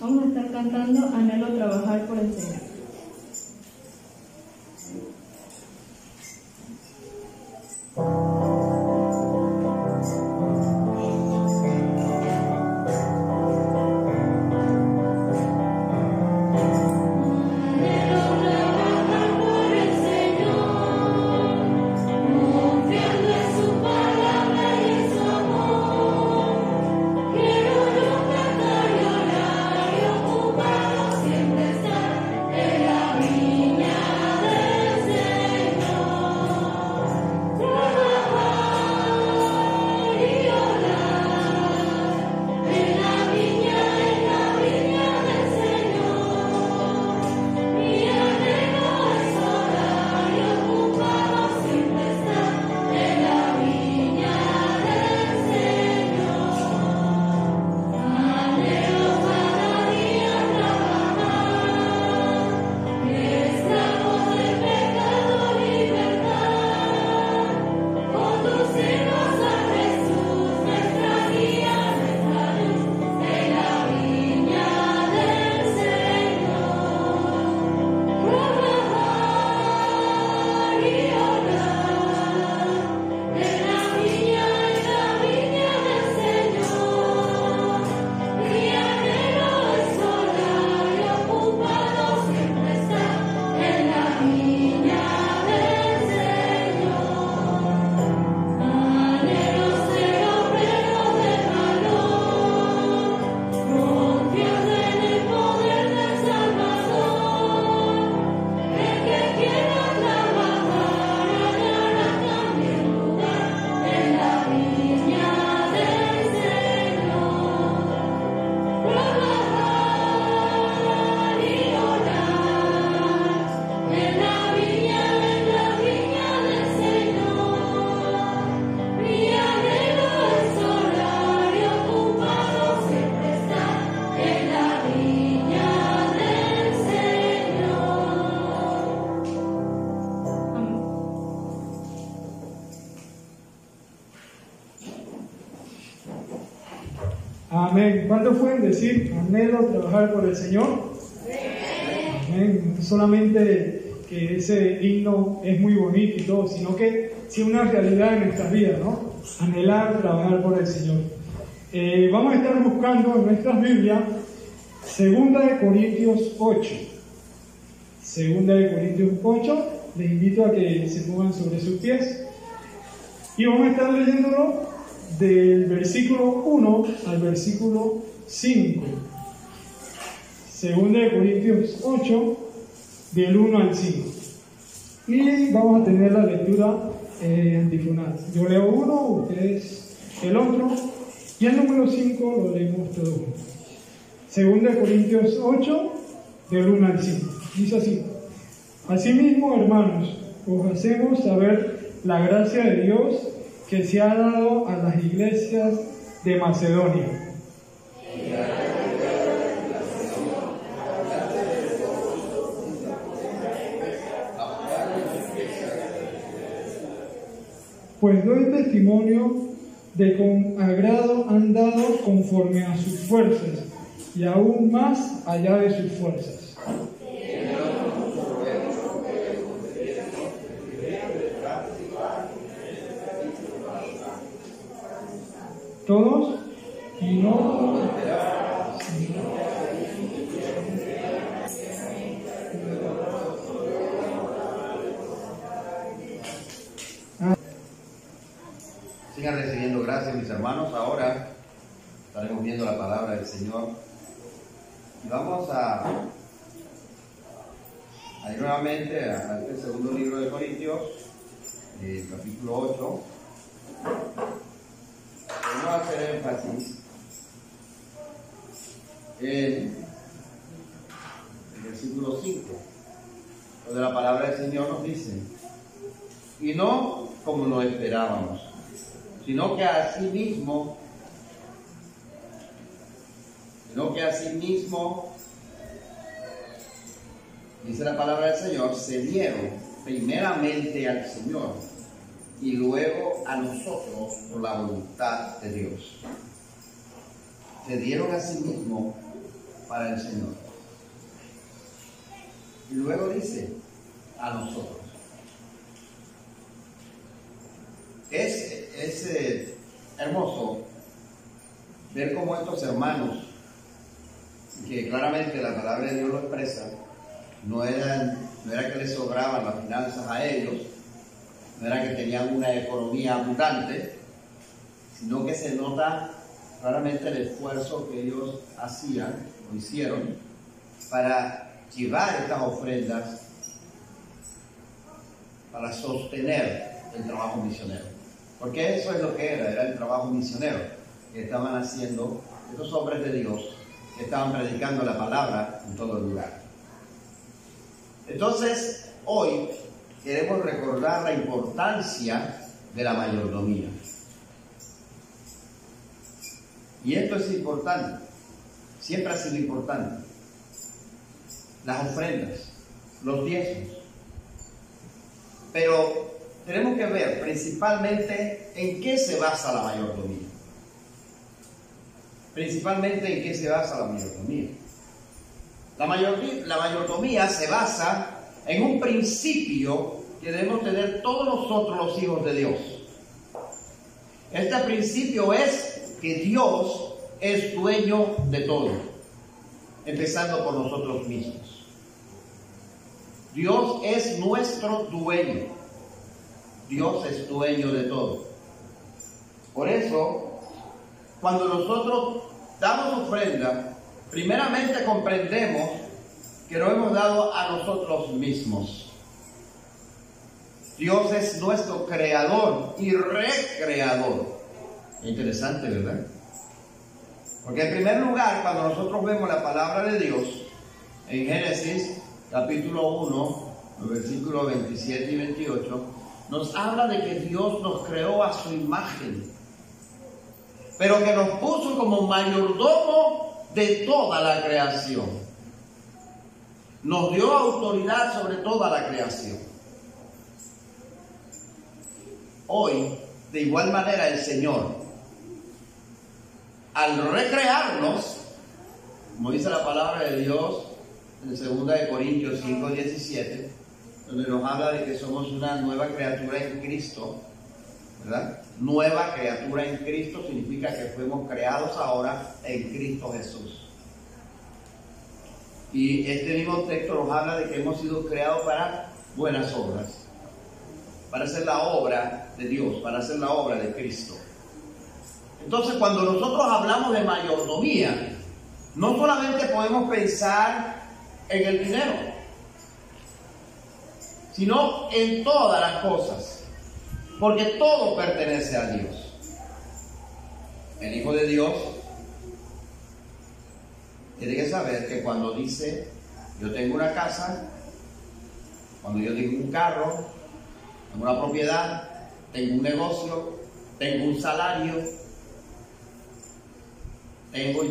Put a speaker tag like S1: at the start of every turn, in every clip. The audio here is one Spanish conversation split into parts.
S1: Vamos a estar cantando Anhelo trabajar por el Señor.
S2: Amén. ¿Cuántos pueden decir anhelo trabajar por el Señor? Amén. No solamente que ese himno es muy bonito y todo, sino que sí es una realidad en nuestras vidas, ¿no? Anhelar trabajar por el Señor. Vamos a estar buscando en nuestras Biblias 2 Corintios 8. 2 Corintios 8. Les invito a que se pongan sobre sus pies. Y vamos a estar leyéndolo del versículo 1 al versículo 5. 2 Corintios 8, del 1 al 5. Y vamos a tener la lectura antifonal. Yo leo uno, ustedes el otro, y el número 5 lo leemos todos juntos. 2 Corintios 8, del 1 al 5. Dice así: Asimismo, hermanos, os hacemos saber la gracia de Dios que se ha dado a las iglesias de Macedonia. Pues doy testimonio de con agrado han dado conforme a sus fuerzas y aún más allá de sus fuerzas. Todos y no
S3: sigan recibiendo gracias, mis hermanos. Ahora estaremos viendo la palabra del Señor y vamos a ir nuevamente a este segundo libro de Corintios, capítulo 8. Vamos a hacer énfasis en el versículo 5, donde la palabra del Señor nos dice: y no como lo esperábamos, sino que asimismo, dice la palabra del Señor, se dieron primeramente al Señor y luego a nosotros por la voluntad de Dios. Se dieron a sí mismos para el Señor. Y luego dice, a nosotros. Es hermoso ver cómo estos hermanos, que claramente la palabra de Dios lo expresa, no era que les sobraban las finanzas a ellos, no era que tenían una economía abundante, sino que se nota claramente el esfuerzo que ellos hacían o hicieron para llevar estas ofrendas para sostener el trabajo misionero. Porque eso es lo que era el trabajo misionero que estaban haciendo estos hombres de Dios, que estaban predicando la palabra en todo el lugar. Entonces, hoy queremos recordar la importancia de la mayordomía. Y esto es importante, siempre ha sido importante. Las ofrendas, los diezmos. Pero tenemos que ver principalmente en qué se basa la mayordomía. Principalmente en qué se basa la mayordomía. La mayordomía se basa en un principio que debemos tener todos nosotros los hijos de Dios. Este principio es que Dios es dueño de todo, empezando por nosotros mismos. Dios es nuestro dueño. Dios es dueño de todo. Por eso, cuando nosotros damos ofrenda, primeramente comprendemos que lo hemos dado a nosotros mismos. Dios es nuestro creador y recreador. Interesante, ¿verdad? Porque en primer lugar, cuando nosotros vemos la palabra de Dios, en Génesis capítulo 1, versículos 27 y 28, nos habla de que Dios nos creó a su imagen, pero que nos puso como mayordomo de toda la creación. Nos dio autoridad sobre toda la creación. Hoy, de igual manera, el Señor, al recrearnos, como dice la palabra de Dios en 2 Corintios 5, 17, donde nos habla de que somos una nueva criatura en Cristo, ¿verdad? Nueva criatura en Cristo significa que fuimos creados ahora en Cristo Jesús. Y este mismo texto nos habla de que hemos sido creados para buenas obras, para hacer la obra de Dios, para hacer la obra de Cristo. Entonces, cuando nosotros hablamos de mayordomía, no solamente podemos pensar en el dinero, sino en todas las cosas, porque todo pertenece a Dios. El Hijo de Dios tiene que saber que cuando dice, yo tengo una casa, cuando yo tengo un carro, tengo una propiedad, tengo un negocio, tengo un salario, tengo,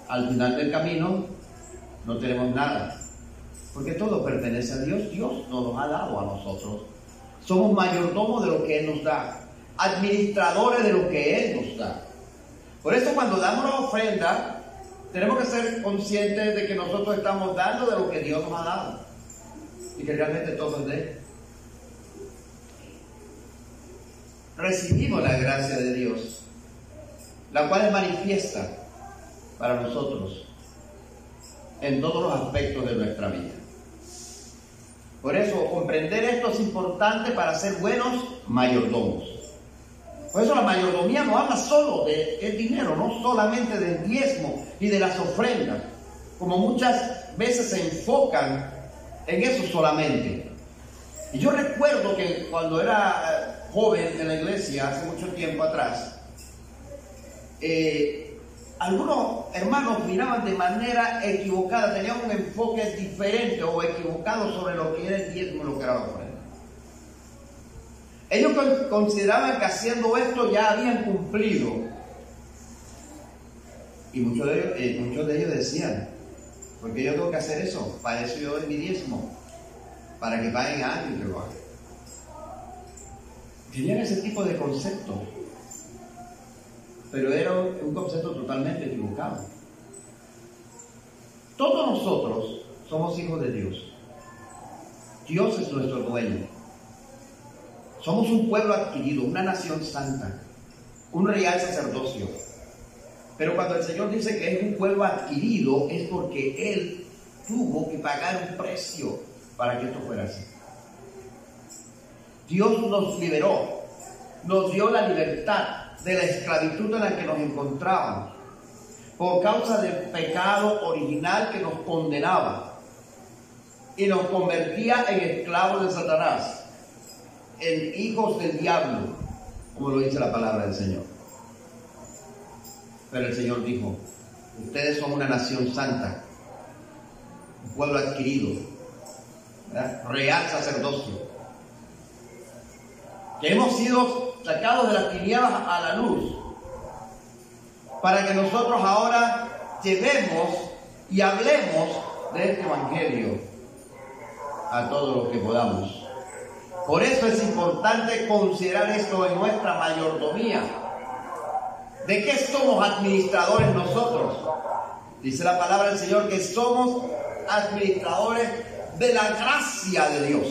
S3: al final del camino no tenemos nada, porque todo pertenece a Dios. Dios nos lo ha dado a nosotros. Somos mayordomos de lo que Él nos da, administradores de lo que Él nos da. Por eso cuando damos la ofrenda, tenemos que ser conscientes de que nosotros estamos dando de lo que Dios nos ha dado y que realmente todo es de Él. Recibimos la gracia de Dios, la cual es manifiesta para nosotros en todos los aspectos de nuestra vida. Por eso, comprender esto es importante para ser buenos mayordomos. Por eso la mayordomía no habla solo del dinero, no solamente del diezmo y de las ofrendas, como muchas veces se enfocan en eso solamente. Y yo recuerdo que cuando era joven en la iglesia, hace mucho tiempo atrás, algunos hermanos miraban de manera equivocada, tenían un enfoque diferente o equivocado sobre lo que era el diezmo y lo que era la ofrenda. Ellos consideraban que haciendo esto ya habían cumplido. Y muchos de ellos decían, ¿por qué yo tengo que hacer eso? Para eso yo doy mi diezmo, para que paguen a alguien que lo haga. Tenían ese tipo de concepto, pero era un concepto totalmente equivocado. Todos nosotros somos hijos de Dios. Dios es nuestro dueño. Somos un pueblo adquirido, una nación santa, un real sacerdocio. Pero cuando el Señor dice que es un pueblo adquirido, es porque Él tuvo que pagar un precio para que esto fuera así. Dios nos liberó, nos dio la libertad de la esclavitud en la que nos encontrábamos, por causa del pecado original que nos condenaba y nos convertía en esclavos de Satanás, en hijos del diablo, como lo dice la palabra del Señor. Pero el Señor dijo: ustedes son una nación santa, un pueblo adquirido, ¿verdad? Real sacerdocio, que hemos sido sacados de las tinieblas a la luz, para que nosotros ahora llevemos y hablemos de este evangelio a todos los que podamos. Por eso es importante considerar esto en nuestra mayordomía. ¿De qué somos administradores nosotros? Dice la palabra del Señor que somos administradores de la gracia de Dios.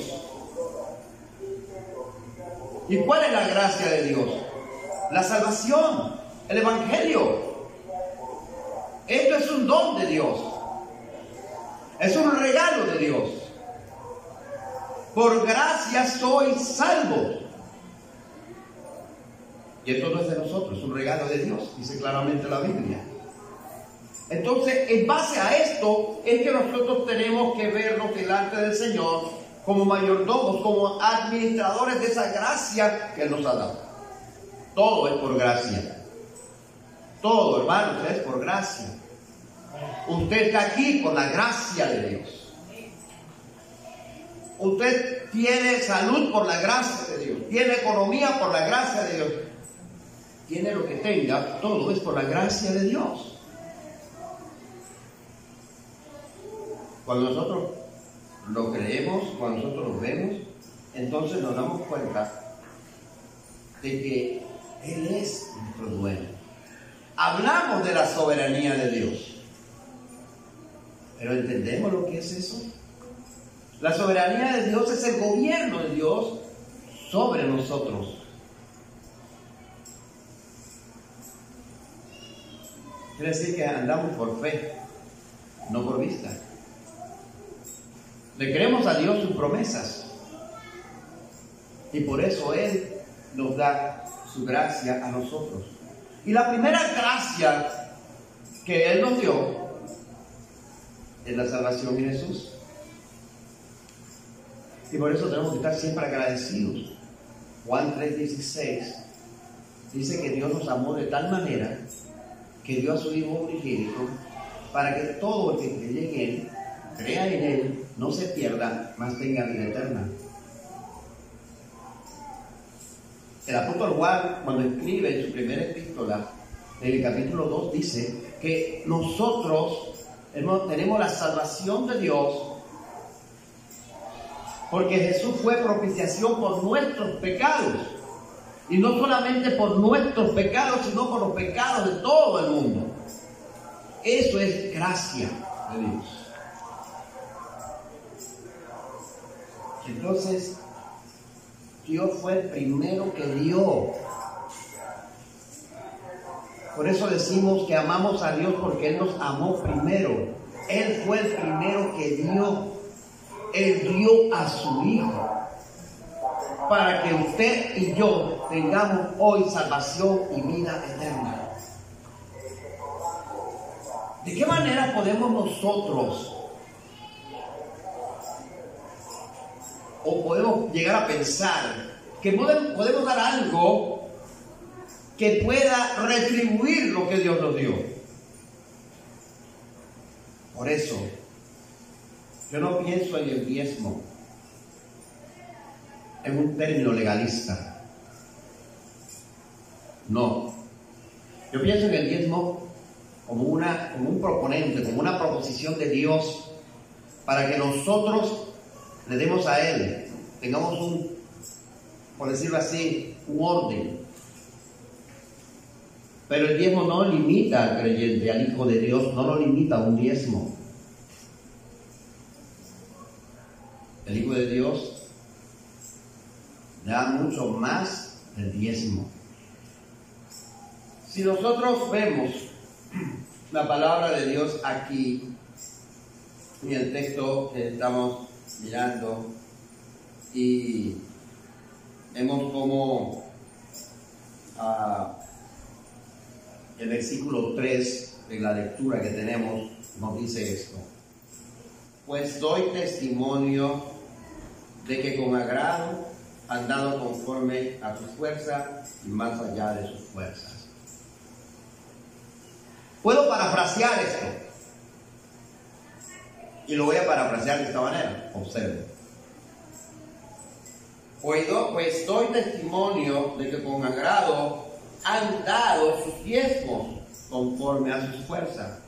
S3: ¿Y cuál es la gracia de Dios? La salvación, el evangelio. Esto es un don de Dios. Es un regalo de Dios. Por gracia sois salvos. Y esto no es de nosotros, es un regalo de Dios, dice claramente la Biblia. Entonces, en base a esto, es que nosotros tenemos que vernos delante del Señor como mayordomos, como administradores de esa gracia que Él nos ha dado. Todo es por gracia. Todo, hermanos, es por gracia. Usted está aquí por la gracia de Dios. Usted tiene salud por la gracia de Dios. Tiene economía por la gracia de Dios. Tiene lo que tenga, todo es por la gracia de Dios. Cuando nosotros lo creemos, cuando nosotros lo vemos, entonces nos damos cuenta de que Él es nuestro dueño. Hablamos de la soberanía de Dios, pero ¿entendemos lo que es eso? La soberanía de Dios es el gobierno de Dios sobre nosotros. Quiere decir que andamos por fe, no por vista. Le creemos a Dios sus promesas y por eso Él nos da su gracia a nosotros. Y la primera gracia que Él nos dio es la salvación en Jesús. Y por eso tenemos que estar siempre agradecidos. Juan 3:16 dice que Dios nos amó de tal manera que dio a su Hijo unigénito para que todo el que cree en Él, crea en Él, no se pierda, mas tenga vida eterna. El apóstol Juan, cuando escribe en su primera epístola, en el capítulo 2, dice que nosotros tenemos la salvación de Dios porque Jesús fue propiciación por nuestros pecados. Y no solamente por nuestros pecados, sino por los pecados de todo el mundo. Eso es gracia de Dios. Entonces, Dios fue el primero que dio. Por eso decimos que amamos a Dios, porque Él nos amó primero. Él fue el primero que dio. Él dio a su Hijo para que usted y yo tengamos hoy salvación y vida eterna. ¿De qué manera podemos nosotros o podemos llegar a pensar que podemos dar algo que pueda retribuir lo que Dios nos dio? Por eso, yo no pienso en el diezmo en un término legalista. No. Yo pienso en el diezmo como un proponente, como una proposición de Dios para que nosotros le demos a Él, tengamos por decirlo así, un orden. Pero el diezmo no limita al creyente, al Hijo de Dios, no lo limita a un diezmo. el Hijo de Dios da mucho más del diezmo. Si nosotros vemos la palabra de Dios aquí, en el texto que estamos mirando, y vemos como el versículo 3 de la lectura que tenemos nos dice esto: pues doy testimonio de que con agrado han dado conforme a sus fuerzas y más allá de sus fuerzas. Puedo parafrasear esto, y lo voy a parafrasear de esta manera. Observe. Pues doy testimonio de que con agrado han dado sus diezmos conforme a sus fuerzas,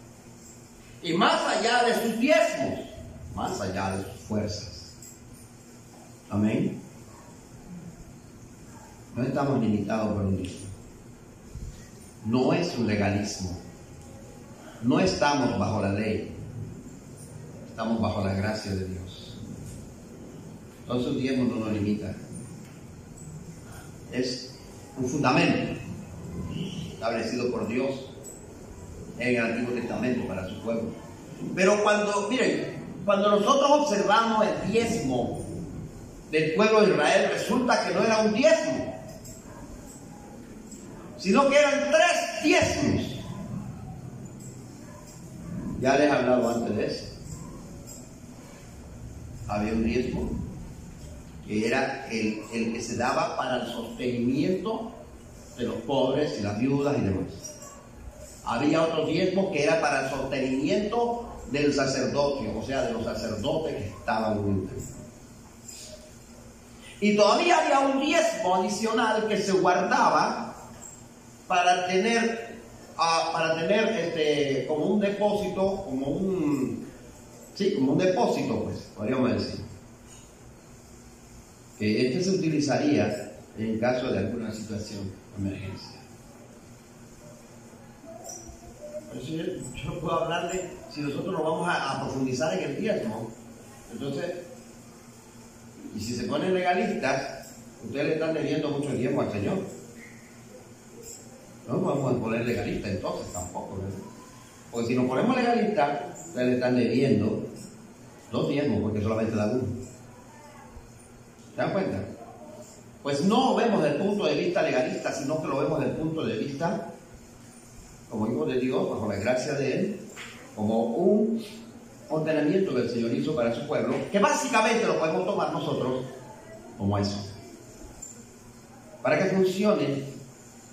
S3: y más allá de sus diezmos, más allá de sus fuerzas. Amén. No estamos limitados por un diezmo. No es un legalismo. No estamos bajo la ley. Estamos bajo la gracia de Dios. Entonces el diezmo no nos limita. Es un fundamento establecido por Dios en el Antiguo Testamento para su pueblo. Pero cuando nosotros observamos el diezmo del pueblo de Israel, resulta que no era un diezmo, sino que eran 3 diezmos. Ya les he hablado antes de eso. Había un diezmo que era el que se daba para el sostenimiento de los pobres y las viudas y demás. Había otro diezmo que era para el sostenimiento del sacerdocio, o sea, de los sacerdotes que estaban en el templo. Y todavía había un diezmo adicional que se guardaba para tener como un depósito, como un depósito, pues, podríamos decir. Que este se utilizaría en caso de alguna situación de emergencia. Yo no puedo hablarle, si nosotros nos vamos a profundizar en el diezmo, entonces, y si se ponen legalistas, ustedes le están debiendo mucho diezmo al Señor. No podemos poner legalistas entonces tampoco, ¿verdad? Porque si nos ponemos legalistas, ustedes le están debiendo 2 diezmos porque solamente dan 1. ¿Se dan cuenta? Pues no lo vemos desde el punto de vista legalista, sino que lo vemos desde el punto de vista como hijos de Dios, bajo la gracia de Él, como un ordenamiento que el Señor hizo para su pueblo, que básicamente lo podemos tomar nosotros como eso, para que funcione,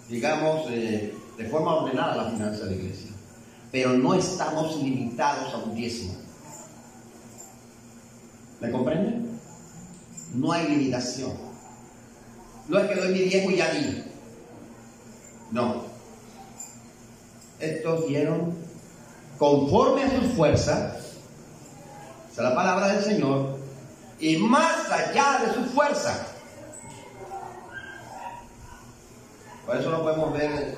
S3: digamos, de forma ordenada la finanza de la iglesia. Pero no estamos limitados a un diezmo. ¿Me comprenden? No hay limitación. No es que doy mi diezmo y ya di. No. Estos dieron conforme a sus fuerzas, esa es la palabra del Señor, y más allá de su fuerza. Por eso no podemos ver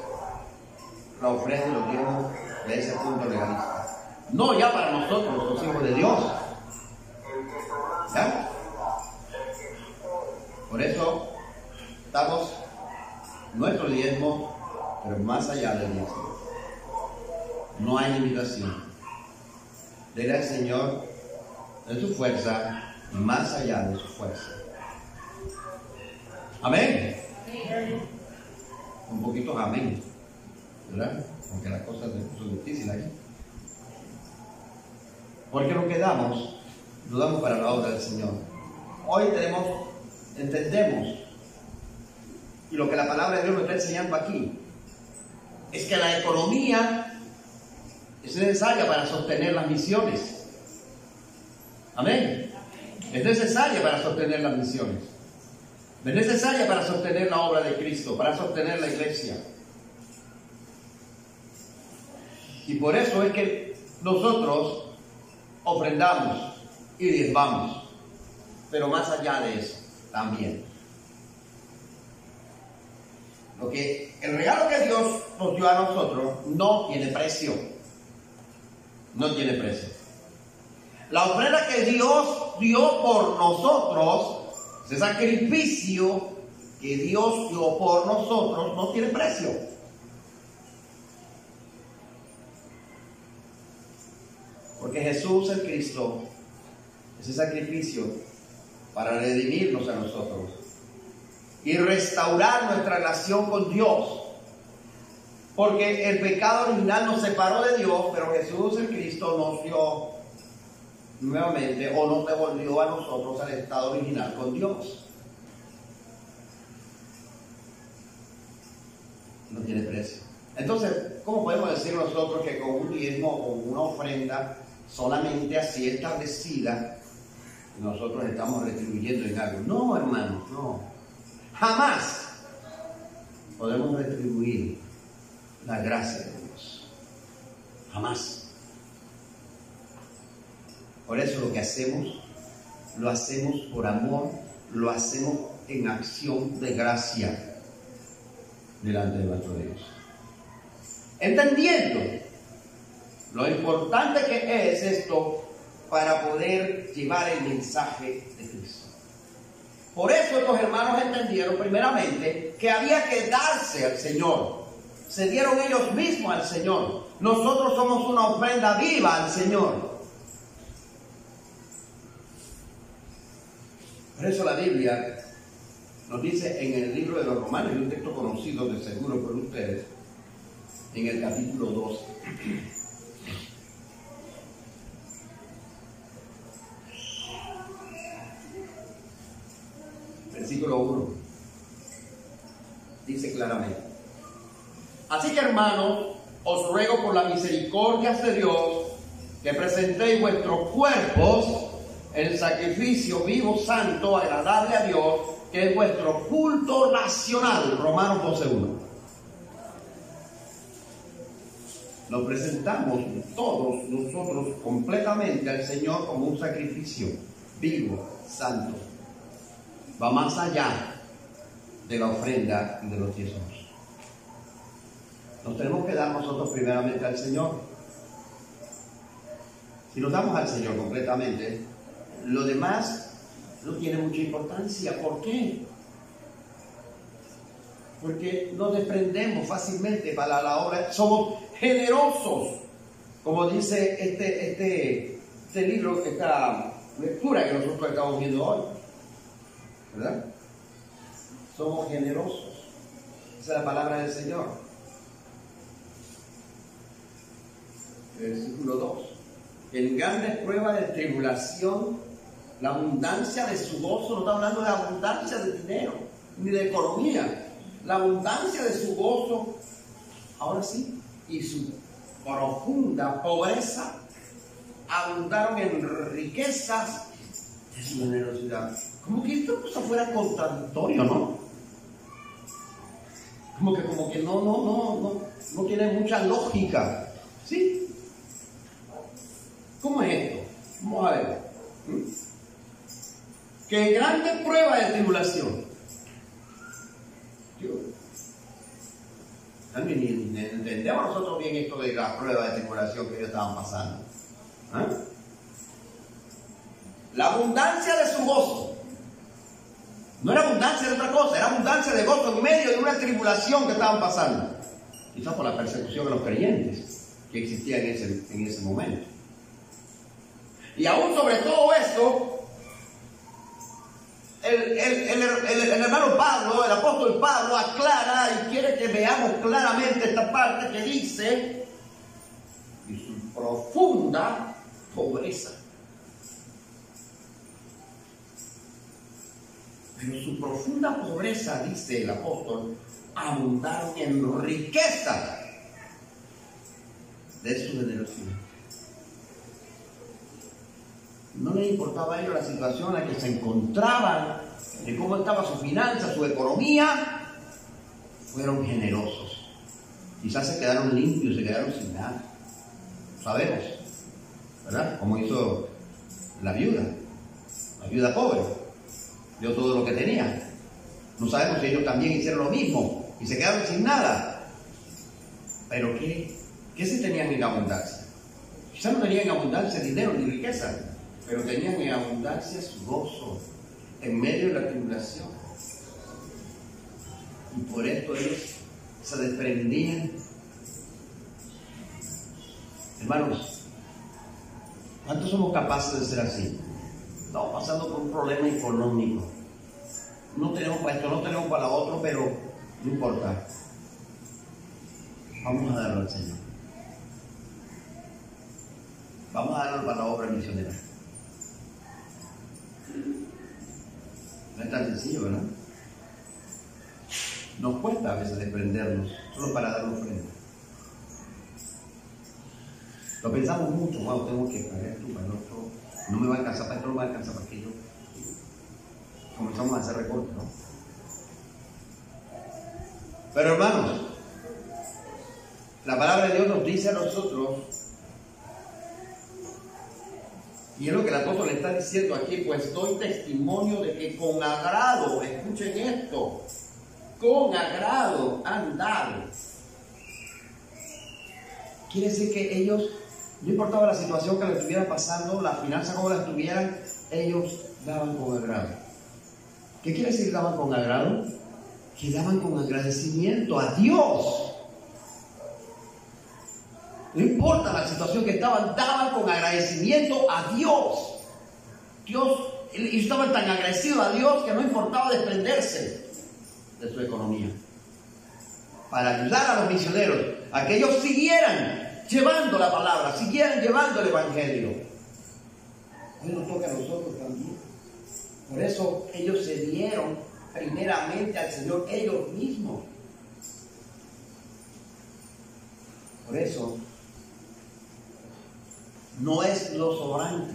S3: la ofrenda y los diezmos de ese punto legalista. No ya para nosotros, los hijos de Dios. ¿Ya? Por eso estamos nuestro diezmo, pero más allá del diezmo. No hay limitación. Dele al Señor de su fuerza, más allá de su fuerza. Amén. Un poquito amén, ¿verdad? Aunque las cosas son difíciles aquí. Porque lo que damos, lo damos para la obra del Señor. Hoy entendemos, y lo que la palabra de Dios nos está enseñando aquí, es que la economía es necesaria para sostener las misiones. Amén. Es necesaria para sostener las misiones. Es necesaria para sostener la obra de Cristo, para sostener la iglesia. Y por eso es que nosotros ofrendamos y diezmamos. Pero más allá de eso, también. El regalo que Dios nos dio a nosotros no tiene precio. No tiene precio. La ofrenda que Dios dio por nosotros, ese sacrificio que Dios dio por nosotros no tiene precio. Porque Jesús el Cristo, ese sacrificio para redimirnos a nosotros y restaurar nuestra relación con Dios. Porque el pecado original nos separó de Dios, pero Jesús el Cristo nos dio nuevamente o nos devolvió a nosotros al estado original con Dios. No tiene precio. Entonces, ¿cómo podemos decir nosotros que con un diezmo o una ofrenda solamente así establecida nosotros estamos retribuyendo en algo? No, hermanos, no. Jamás podemos retribuir la gracia de Dios. Jamás. Por eso lo que hacemos, lo hacemos por amor, lo hacemos en acción de gracia delante de nuestro Dios. Entendiendo lo importante que es esto para poder llevar el mensaje de Cristo. Por eso estos hermanos entendieron primeramente que había que darse al Señor. Se dieron ellos mismos al Señor. Nosotros somos una ofrenda viva al Señor. Por eso la Biblia nos dice en el libro de los Romanos, y un texto conocido de seguro por ustedes, en el capítulo 2. Versículo 1. Dice claramente: así que, hermanos, os ruego por las misericordias de Dios que presentéis vuestros cuerpos en sacrificio vivo, santo, agradable a Dios, que es vuestro culto racional. Romanos 12:1. Nos presentamos todos nosotros completamente al Señor como un sacrificio vivo, santo. Va más allá de la ofrenda y de los diezmos. Nos tenemos que dar nosotros primeramente al Señor. Si nos damos al Señor completamente, lo demás no tiene mucha importancia. ¿Por qué? Porque nos desprendemos fácilmente para la obra. Somos generosos, como dice este libro, esta lectura que nosotros estamos viendo hoy, ¿verdad? Somos generosos. Esa es la palabra del Señor. Versículo 2. En grandes pruebas de tribulación, la abundancia de su gozo, no está hablando de abundancia de dinero, ni de economía, la abundancia de su gozo, ahora sí, y su profunda pobreza, abundaron en riquezas de su generosidad. Como que esto cosa fuera contradictorio, ¿no? Como que no tiene mucha lógica, ¿sí? ¿Cómo es esto? Vamos a ver. Que grandes pruebas de tribulación. También entendemos nosotros bien esto de las pruebas de tribulación que ellos estaban pasando. ¿Eh? La abundancia de su gozo. No era abundancia de otra cosa, era abundancia de gozo en medio de una tribulación que estaban pasando. Quizás por la persecución de los creyentes que existía en ese momento. Y aún sobre todo esto, el hermano Pablo, el apóstol Pablo, aclara y quiere que veamos claramente esta parte que dice: y su profunda pobreza. Pero su profunda pobreza, dice el apóstol, abundaron en riqueza de su generosidad. No les importaba a ellos la situación en la que se encontraban, de cómo estaba su finanza, su economía. Fueron generosos. Quizás se quedaron limpios, se quedaron sin nada. Sabemos, ¿verdad? Como hizo la viuda pobre. Dio todo lo que tenía. No sabemos si ellos también hicieron lo mismo y se quedaron sin nada. Pero ¿qué sí tenían en abundancia? Quizás no tenían en abundancia dinero ni riqueza, pero tenían en abundancia su gozo en medio de la tribulación. Y por esto ellos se desprendían. Hermanos, ¿cuántos somos capaces de ser así? Estamos pasando por un problema económico. No tenemos para esto, no tenemos para lo otro, pero no importa. Vamos a darlo al Señor. Vamos a darlo para la obra misionera. No es tan sencillo, ¿verdad? Nos cuesta a veces desprendernos solo para dar una ofrenda. Lo pensamos mucho, wow, tengo que pagar esto para el otro, no me va a alcanzar para esto, no me va a alcanzar para aquello. Comenzamos a hacer recortes, ¿no? Pero hermanos, la palabra de Dios nos dice a nosotros, y es lo que el apóstol le está diciendo aquí, pues doy testimonio de que con agrado, escuchen esto, con agrado han dado. Quiere decir que ellos, no importaba la situación que les estuviera pasando, la finanza como la estuvieran, ellos daban con agrado. ¿Qué quiere decir daban con agrado? Que daban con agradecimiento a Dios. No importa la situación que estaban, daban con agradecimiento a Dios. Ellos estaban tan agradecidos a Dios que no importaba desprenderse de su economía para ayudar a los misioneros a que ellos siguieran llevando la palabra, siguieran llevando el evangelio. Hoy nos toca a nosotros también. Por eso ellos se dieron primeramente al Señor ellos mismos. Por eso no es lo sobrante.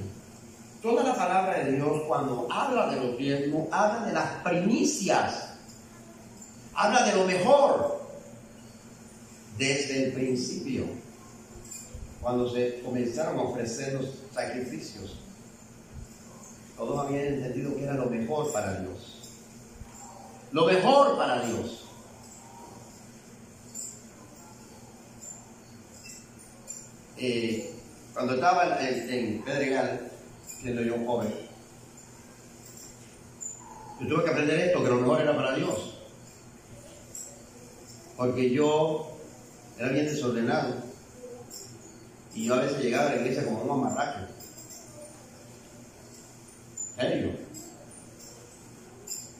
S3: Toda la palabra de Dios, cuando habla de los diezmos, habla de las primicias, habla de lo mejor desde el principio, cuando se comenzaron a ofrecer los sacrificios. Todos habían entendido que era lo mejor para Dios, lo mejor para Dios. Cuando estaba en Pedregal, siendo yo un joven, yo tuve que aprender esto, que lo mejor era para Dios. Porque yo era bien desordenado. Y yo a veces llegaba a la iglesia como un amarraque. ¿En serio?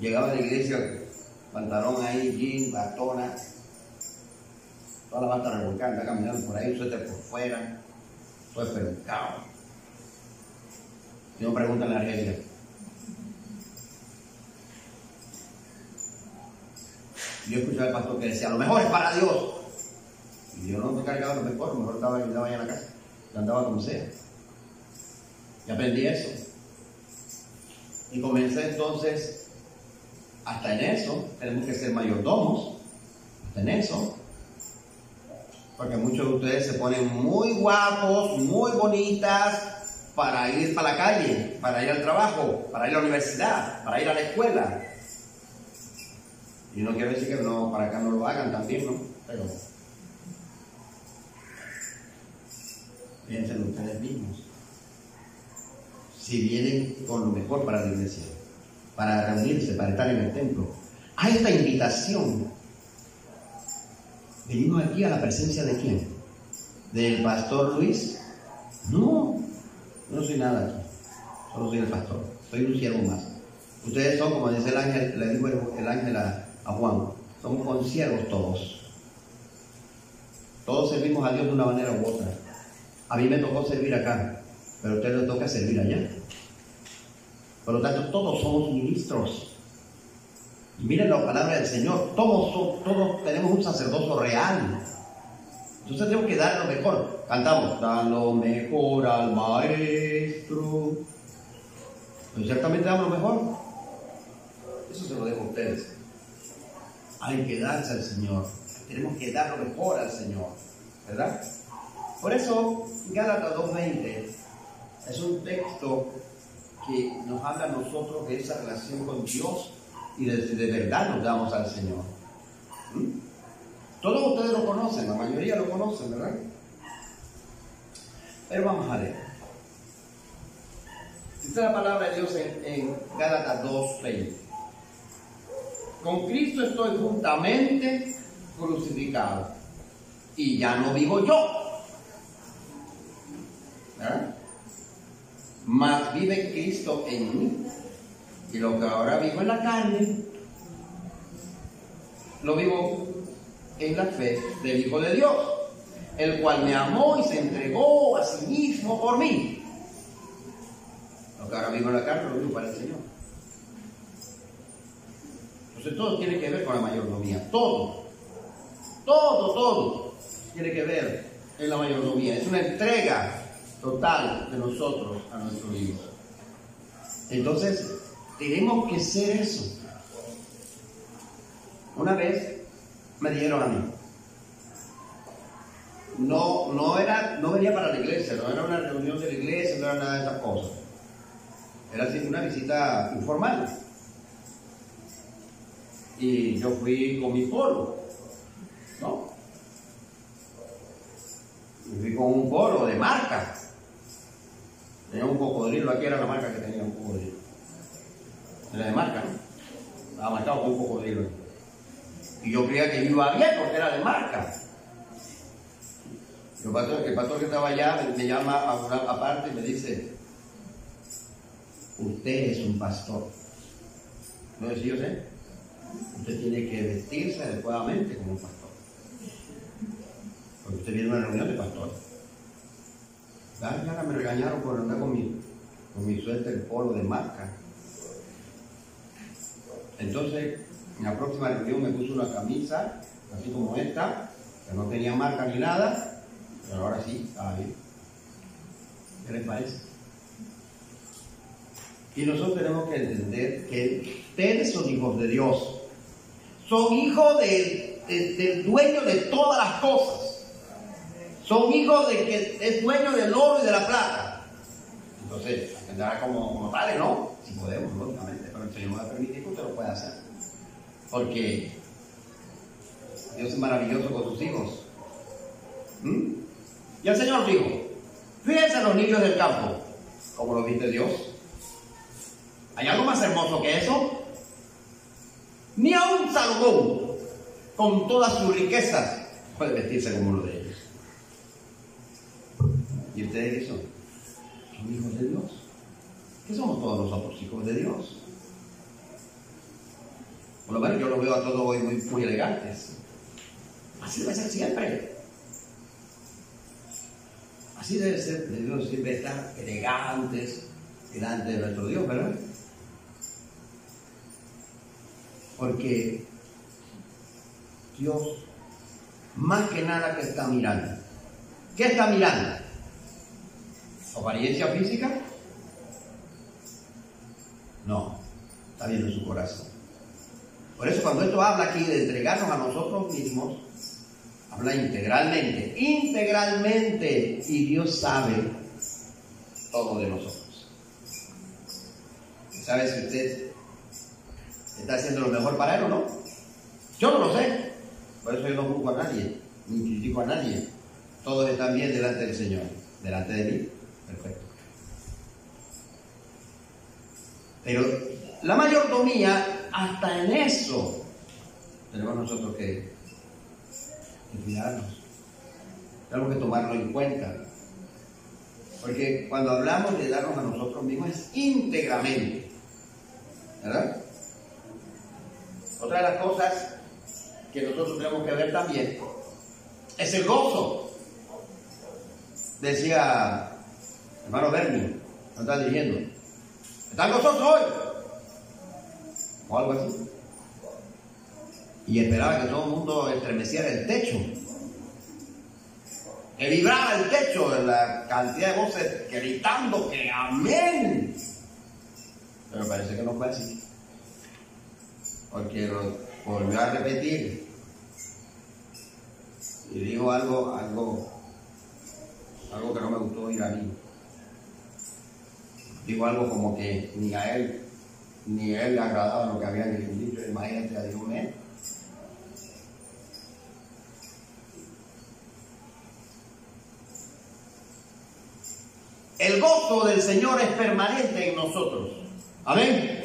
S3: Llegaba a la iglesia, pantalón ahí, jean, batona, toda la bata revolcada, caminando por ahí, suéter por fuera, todo espelucado. Y no preguntan la Argelia. Yo escuchaba al pastor que decía, lo mejor es para Dios. Y yo no me cargaba lo mejor estaba allá en la casa. Yo andaba como sea. Y aprendí eso. Y comencé entonces, hasta en eso, tenemos que ser mayordomos. Hasta en eso. Porque muchos de ustedes se ponen muy guapos, muy bonitas para ir para la calle, para ir al trabajo, para ir a la universidad, para ir a la escuela. Y no quiero decir que no, para acá no lo hagan también, ¿no? Pero piensen ustedes mismos. Si vienen con lo mejor para la iglesia, para reunirse, para estar en el templo, a esta invitación, venimos aquí a la presencia de ¿quién? ¿Del pastor Luis? No, yo no soy nada aquí, solo soy el pastor, soy un siervo más. Ustedes son, como dice el ángel, le dijo el ángel a Juan, somos consiervos todos. Todos servimos a Dios de una manera u otra. A mí me tocó servir acá, pero a usted le toca servir allá. Por lo tanto, todos somos ministros. Y miren la palabra del Señor, todos tenemos un sacerdocio real. Entonces tenemos que dar lo mejor. Cantamos, da lo mejor al maestro. Pues ciertamente damos lo mejor. Eso se lo dejo a ustedes. Hay que darse al Señor. Tenemos que dar lo mejor al Señor, ¿verdad? Por eso, Gálatas 2:20 es un texto que nos habla a nosotros de esa relación con Dios y de verdad nos damos al Señor. Todos ustedes lo conocen, la mayoría lo conocen, ¿verdad? Pero vamos a leer. Dice la palabra de Dios en Gálatas 2:20. Con Cristo estoy juntamente crucificado y ya no vivo yo, ¿verdad? Mas vive Cristo en mí, y lo que ahora vivo en la carne lo vivo en la fe del Hijo de Dios, el cual me amó y se entregó a sí mismo por mí. Lo que ahora vivo en la carne lo vivo para el Señor. Entonces todo tiene que ver con la mayordomía, todo tiene que ver en la mayordomía. Es una entrega total de nosotros a nuestro Dios. Entonces tenemos que ser eso. Una vez me dijeron a mí, no venía para la iglesia, no era una reunión de la iglesia, no era nada de esas cosas, era así una visita informal, y yo fui con mi polo, ¿no? Y fui con un polo de marca, tenía un cocodrilo, aquí era la marca que tenía un cocodrilo, era de marca, ¿no? Estaba marcado con un cocodrilo. Y yo creía que iba bien porque era de marca. El pastor que estaba allá me llama a una aparte y me dice, usted es un pastor. No decía, yo sé, usted tiene que vestirse adecuadamente como un pastor. Porque usted viene a una reunión de pastores. Ya me regañaron por andar con mi suéter polo de marca. Entonces, en la próxima reunión me puse una camisa, así como esta, que no tenía marca ni nada, pero ahora sí, estaba bien. ¿Qué les parece? Y nosotros tenemos que entender que ustedes son hijos de Dios. Son hijos del dueño de todas las cosas. Son hijos de que es dueño del oro y de la plata. Entonces, tendrá como tales, ¿no? Si podemos, lógicamente, pero el Señor va a permitir que usted lo pueda hacer. Porque Dios es maravilloso con sus hijos. Y el Señor dijo, fíjense en los niños del campo, como lo viste Dios. ¿Hay algo más hermoso que eso? Ni aun Salomón, con todas sus riquezas, puede vestirse como uno de ellos. ¿Y ustedes qué son? Son hijos de Dios. ¿Qué somos todos nosotros? Hijos de Dios. Por lo menos yo los veo a todos hoy muy elegantes. Así debe ser siempre. Así debe ser, debemos siempre estar elegantes delante de nuestro Dios, ¿verdad? Porque Dios, más que nada, que está mirando. ¿Qué está mirando? ¿Su apariencia física? No, está viendo su corazón. Por eso cuando esto habla aquí de entregarnos a nosotros mismos, habla integralmente, y Dios sabe todo de nosotros. ¿Sabe si usted está haciendo lo mejor para Él o no? Yo no lo sé, por eso yo no juzgo a nadie, ni critico a nadie. Todos están bien delante del Señor, delante de mí, perfecto. Pero la mayordomía, hasta en eso tenemos nosotros que cuidarnos, tenemos que tomarlo en cuenta, porque cuando hablamos de darnos a nosotros mismos es íntegramente, ¿verdad? Otra de las cosas que nosotros tenemos que ver también es el gozo. Decía hermano Bernie, no está dirigiendo, ¿están gozosos hoy? O algo así. Y esperaba que todo el mundo estremeciera el techo, que vibrara el techo de la cantidad de voces gritando que amén. Pero parece que no fue así, porque lo volvió a repetir y dijo algo que no me gustó oír a mí. Dijo algo como que ni a él le agradaba lo que habían dicho. Imagínate a Dios mío. El gozo del Señor es permanente en nosotros. Amén.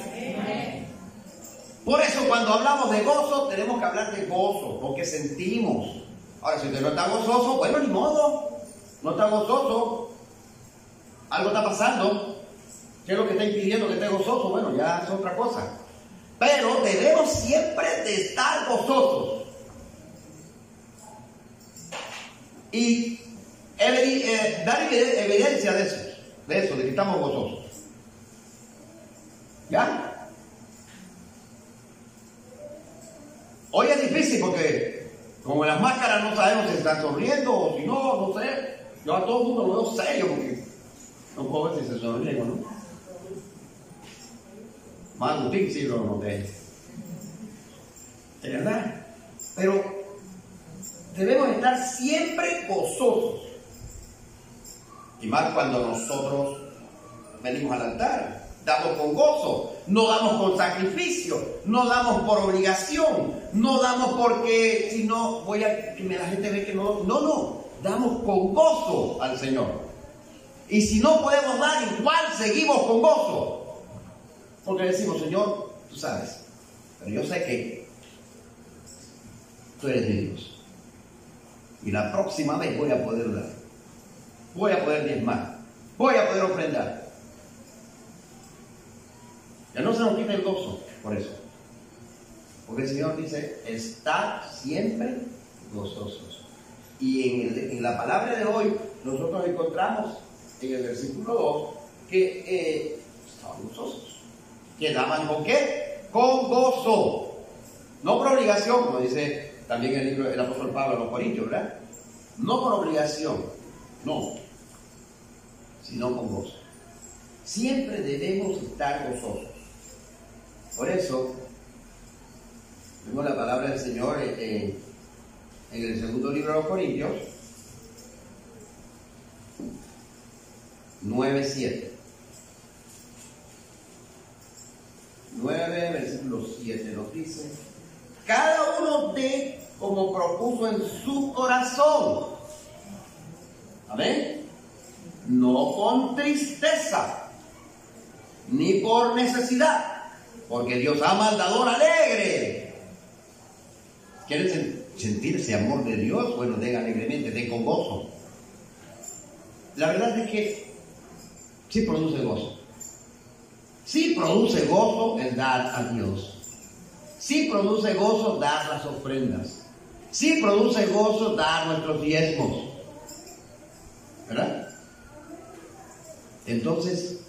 S3: Por eso cuando hablamos de gozo, tenemos que hablar de gozo, porque sentimos. Ahora, si usted no está gozoso, bueno, ni modo. No está gozoso. Algo está pasando. ¿Qué es lo que está impidiendo que esté gozoso? Bueno, ya es otra cosa. Pero debemos siempre de estar gozosos. Y dar evidencia de eso, de que estamos gozosos. ¿Ya? Hoy es difícil porque como en las máscaras no sabemos si están sonriendo o si no, no sé. Yo a todo el mundo lo veo serio porque no puedo ver si se sonríen o no. Más Agustín sí lo noté. Es verdad. Pero debemos estar siempre gozosos. Y más cuando nosotros venimos al altar. Damos con gozo, no damos con sacrificio, no damos por obligación, no damos porque si no voy a que la gente ve que no. No, damos con gozo al Señor. Y si no podemos dar, igual seguimos con gozo. Porque decimos, Señor, tú sabes, pero yo sé que tú eres mi Dios. Y la próxima vez voy a poder dar, voy a poder diezmar, voy a poder ofrendar. Ya no se nos quita el gozo por eso. Porque el Señor dice, estad siempre gozosos. Y en la palabra de hoy, nosotros encontramos en el versículo 2 que estaban gozosos. ¿Que daban con qué? Con gozo. No por obligación, como dice también el libro del apóstol Pablo a los Corintios, ¿verdad? No por obligación, no, sino con gozo. Siempre debemos estar gozosos. Por eso, vemos la palabra del Señor en el segundo libro de los Corintios, 9:7. 9, versículo 7 nos dice: cada uno dé como propuso en su corazón. Amén. No con tristeza, ni por necesidad. Porque Dios ama al dador alegre. ¿Quieren sentir ese amor de Dios? Bueno, den alegremente, den con gozo. La verdad es que sí produce gozo. Sí produce gozo el dar a Dios. Sí produce gozo dar las ofrendas. Sí produce gozo dar nuestros diezmos. ¿Verdad? Entonces,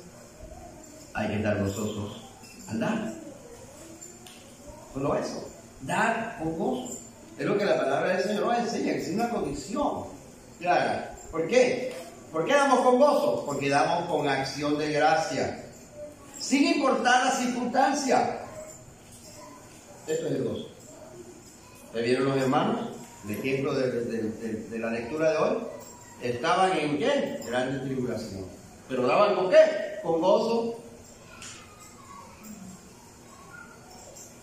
S3: hay que estar gozosos al dar. Solo eso, dar con gozo. Es lo que la palabra del Señor nos enseña, que es una condición clara. ¿Por qué? ¿Por qué damos con gozo? Porque damos con acción de gracia, sin importar la circunstancia. Esto es el gozo. ¿Te vieron los hermanos? El ejemplo de la lectura de hoy. Estaban en ¿qué? Grande tribulación. ¿Pero daban con qué? Con gozo.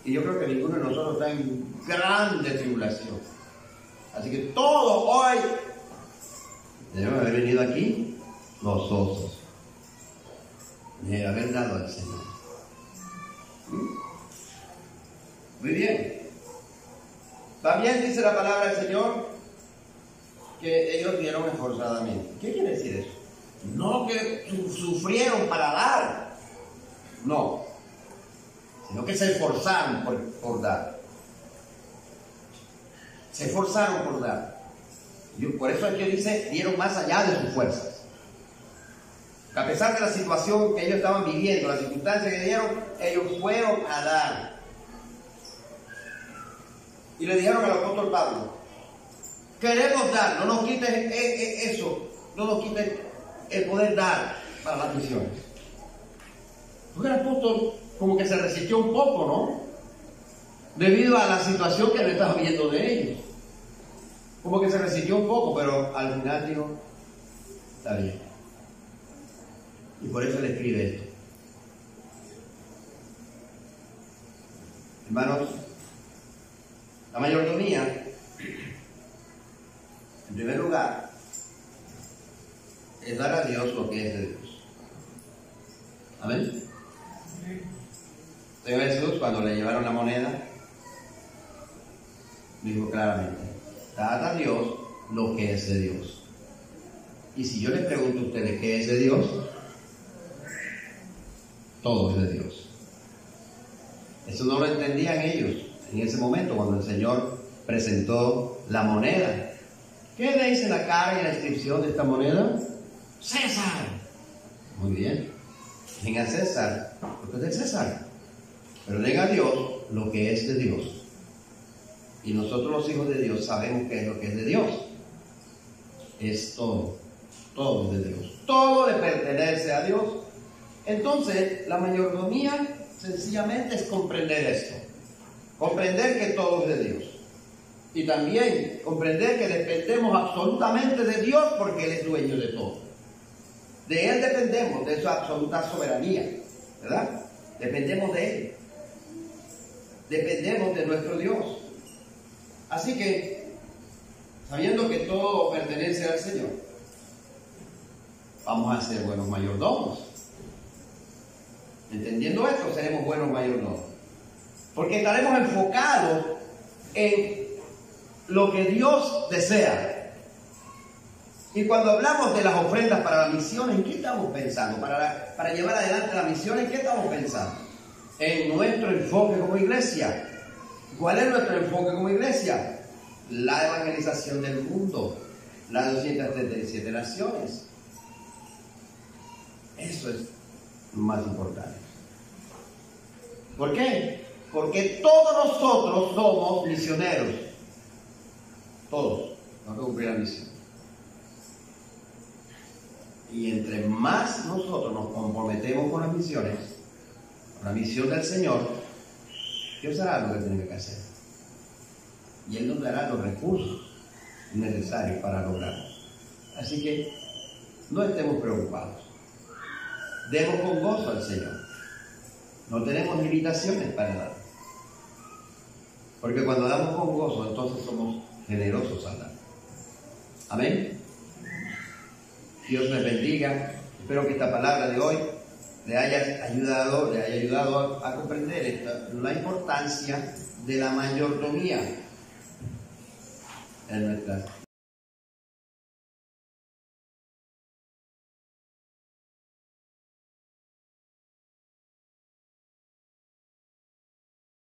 S3: Y yo creo que ninguno de nosotros está en grande tribulación. Así que todos hoy debemos haber venido aquí gozosos de haber dado al Señor. Muy bien. También dice la palabra del Señor que ellos dieron esforzadamente. ¿Qué quiere decir eso? No que sufrieron para dar. No. Sino que se esforzaron por dar. Se esforzaron por dar. Y por eso es que dice, dieron más allá de sus fuerzas. A pesar de la situación que ellos estaban viviendo, las circunstancias que dieron, ellos fueron a dar. Y le dijeron al apóstol Pablo, queremos dar, no nos quites eso, no nos quites el poder dar para las misiones. Porque el apóstol como que se resistió un poco, ¿no? Debido a la situación que le estaba viendo de ellos. Como que se resistió un poco, pero al final dijo, está bien. Y por eso le escribe esto. Hermanos, la mayordomía, en primer lugar, es dar a Dios lo que es de Dios. Amén. Señor Jesús, cuando le llevaron la moneda, dijo claramente: dad a Dios lo que es de Dios. Y si yo les pregunto a ustedes qué es de Dios, todo es de Dios. Eso no lo entendían ellos en ese momento cuando el Señor presentó la moneda. ¿Qué le dice la cara y la inscripción de esta moneda? César. Muy bien. Den a César lo que es de César, pero den a Dios lo que es de Dios. Y nosotros los hijos de Dios sabemos qué es lo que es de Dios. Es todo. Todo es de Dios. Todo le pertenece a Dios. Entonces, la mayordomía sencillamente es comprender esto. Comprender que todo es de Dios. Y también comprender que dependemos absolutamente de Dios porque Él es dueño de todo. De Él dependemos, de su absoluta soberanía, ¿verdad? Dependemos de Él. Dependemos de nuestro Dios. Así que, sabiendo que todo pertenece al Señor, vamos a ser buenos mayordomos. Entendiendo esto, seremos buenos mayordomos. Porque estaremos enfocados en lo que Dios desea. Y cuando hablamos de las ofrendas para la misión, ¿en qué estamos pensando? Para llevar adelante la misión, ¿en qué estamos pensando? En nuestro enfoque como iglesia. ¿Cuál es nuestro enfoque como iglesia? La evangelización del mundo, las 237 naciones. Eso es lo más importante. ¿Por qué? Porque todos nosotros somos misioneros. Todos vamos a cumplir la misión. Y entre más nosotros nos comprometemos con las misiones, con la misión del Señor, Dios hará lo que tiene que hacer. Y Él nos dará los recursos necesarios para lograrlo. Así que no estemos preocupados. Demos con gozo al Señor. No tenemos limitaciones para dar. Porque cuando damos con gozo, entonces somos generosos al dar. Amén. Dios les bendiga. Espero que esta palabra de hoy le haya ayudado a comprender la importancia de la mayordomía en nuestras